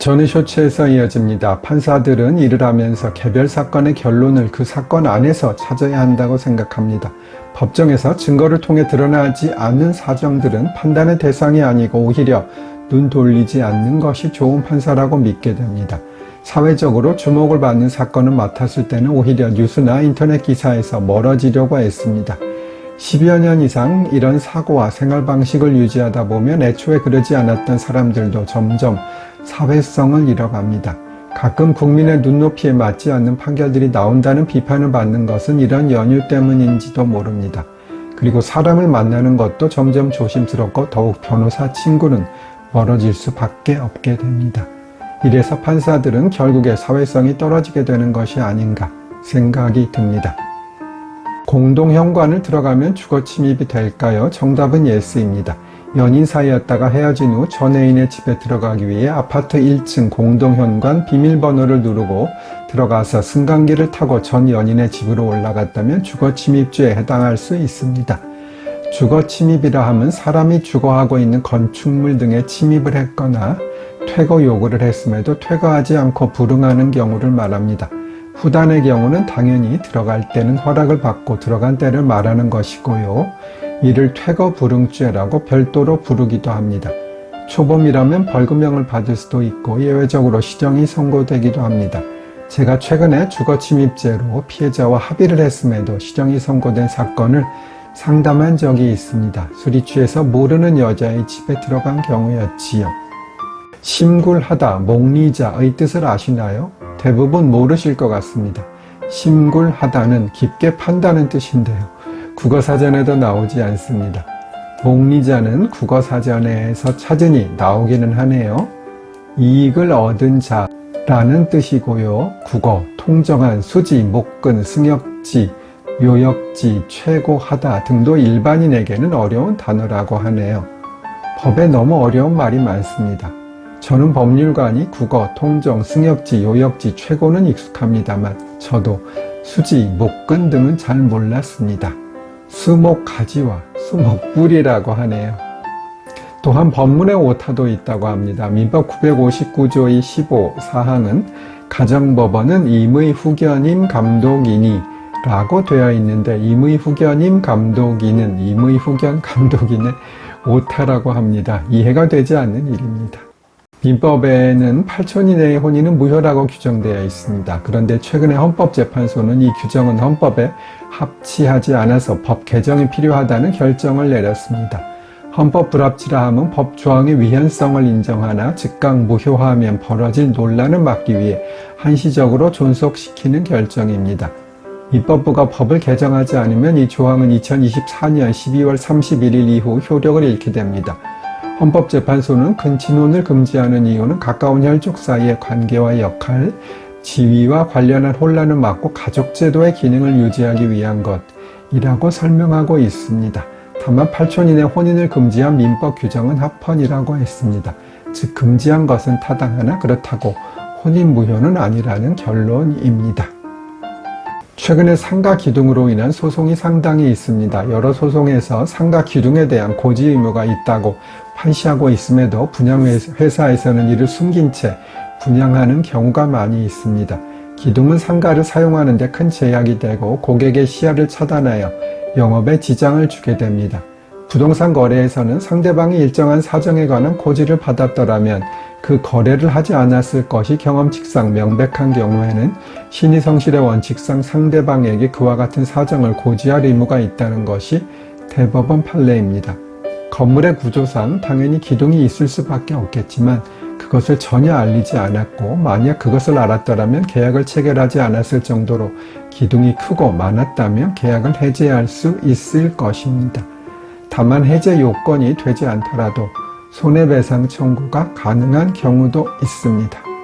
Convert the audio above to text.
저는 쇼츠에서 이어집니다. 판사들은 일을 하면서 개별 사건의 결론을 그 사건 안에서 찾아야 한다고 생각합니다. 법정에서 증거를 통해 드러나지 않는 사정들은 판단의 대상이 아니고 오히려 눈 돌리지 않는 것이 좋은 판사라고 믿게 됩니다. 사회적으로 주목을 받는 사건을 맡았을 때는 오히려 뉴스나 인터넷 기사에서 멀어지려고 했습니다. 10여 년 이상 이런 사고와 생활 방식을 유지하다 보면 애초에 그러지 않았던 사람들도 점점 사회성을 잃어갑니다. 가끔 국민의 눈높이에 맞지 않는 판결들이 나온다는 비판을 받는 것은 이런 연유 때문인지도 모릅니다. 그리고 사람을 만나는 것도 점점 조심스럽고 더욱 변호사 친구는 멀어질 수밖에 없게 됩니다. 이래서 판사들은 결국에 사회성이 떨어지게 되는 것이 아닌가 생각이 듭니다. 공동현관을 들어가면 주거침입이 될까요? 정답은 예스입니다. 연인 사이였다가 헤어진 후 전 애인의 집에 들어가기 위해 아파트 1층 공동현관 비밀번호를 누르고 들어가서 승강기를 타고 전 연인의 집으로 올라갔다면 주거침입죄에 해당할 수 있습니다. 주거침입이라 함은 사람이 주거하고 있는 건축물 등에 침입을 했거나 퇴거 요구를 했음에도 퇴거하지 않고 불응하는 경우를 말합니다. 후단의 경우는 당연히 들어갈 때는 허락을 받고 들어간 때를 말하는 것이고요. 이를 퇴거 불응죄라고 별도로 부르기도 합니다. 초범이라면 벌금형을 받을 수도 있고 예외적으로 시정이 선고되기도 합니다. 제가 최근에 주거침입죄로 피해자와 합의를 했음에도 시정이 선고된 사건을 상담한 적이 있습니다. 술이 취해서 모르는 여자의 집에 들어간 경우였지요. 심굴하다, 목리자의 뜻을 아시나요? 대부분 모르실 것 같습니다. 심굴하다는 깊게 판다는 뜻인데요. 국어사전에도 나오지 않습니다. 목리자는 국어사전에서 찾으니 나오기는 하네요. 이익을 얻은 자라는 뜻이고요. 국어, 통정한, 수지, 목근, 승역지, 요역지, 최고하다 등도 일반인에게는 어려운 단어라고 하네요. 법에 너무 어려운 말이 많습니다. 저는 법률가니 국어, 통정, 승역지, 요역지, 최고는 익숙합니다만 저도 수지, 목근 등은 잘 몰랐습니다. 수목가지와 수목불이라고 하네요. 또한 법문의 오타도 있다고 합니다. 민법 959조의 15사항은 가정법원은 임의 후견임 감독이니 라고 되어 있는데 임의 후견임 감독이는 임의 후견 감독인의 오타라고 합니다. 이해가 되지 않는 일입니다. 민법에는 8촌 이내의 혼인은 무효라고 규정되어 있습니다. 그런데 최근에 헌법재판소는 이 규정은 헌법에 합치하지 않아서 법 개정이 필요하다는 결정을 내렸습니다. 헌법 불합치라 함은 법 조항의 위헌성을 인정하나 즉각 무효화하면 벌어질 논란을 막기 위해 한시적으로 존속시키는 결정입니다. 입법부가 법을 개정하지 않으면 이 조항은 2024년 12월 31일 이후 효력을 잃게 됩니다. 헌법재판소는 근친혼을 금지하는 이유는 가까운 혈족 사이의 관계와 역할, 지위와 관련한 혼란을 막고 가족제도의 기능을 유지하기 위한 것이라고 설명하고 있습니다. 다만 8촌 이내 혼인을 금지한 민법 규정은 합헌이라고 했습니다. 즉 금지한 것은 타당하나 그렇다고 혼인 무효는 아니라는 결론입니다. 최근에 상가 기둥으로 인한 소송이 상당히 있습니다. 여러 소송에서 상가 기둥에 대한 고지 의무가 있다고 판시하고 있음에도 분양회사에서는 이를 숨긴 채 분양하는 경우가 많이 있습니다. 기둥은 상가를 사용하는 데 큰 제약이 되고 고객의 시야를 차단하여 영업에 지장을 주게 됩니다. 부동산 거래에서는 상대방이 일정한 사정에 관한 고지를 받았더라면 그 거래를 하지 않았을 것이 경험칙상 명백한 경우에는 신의성실의 원칙상 상대방에게 그와 같은 사정을 고지할 의무가 있다는 것이 대법원 판례입니다. 건물의 구조상 당연히 기둥이 있을 수밖에 없겠지만 그것을 전혀 알리지 않았고 만약 그것을 알았더라면 계약을 체결하지 않았을 정도로 기둥이 크고 많았다면 계약을 해제할 수 있을 것입니다. 다만 해제 요건이 되지 않더라도 손해배상 청구가 가능한 경우도 있습니다.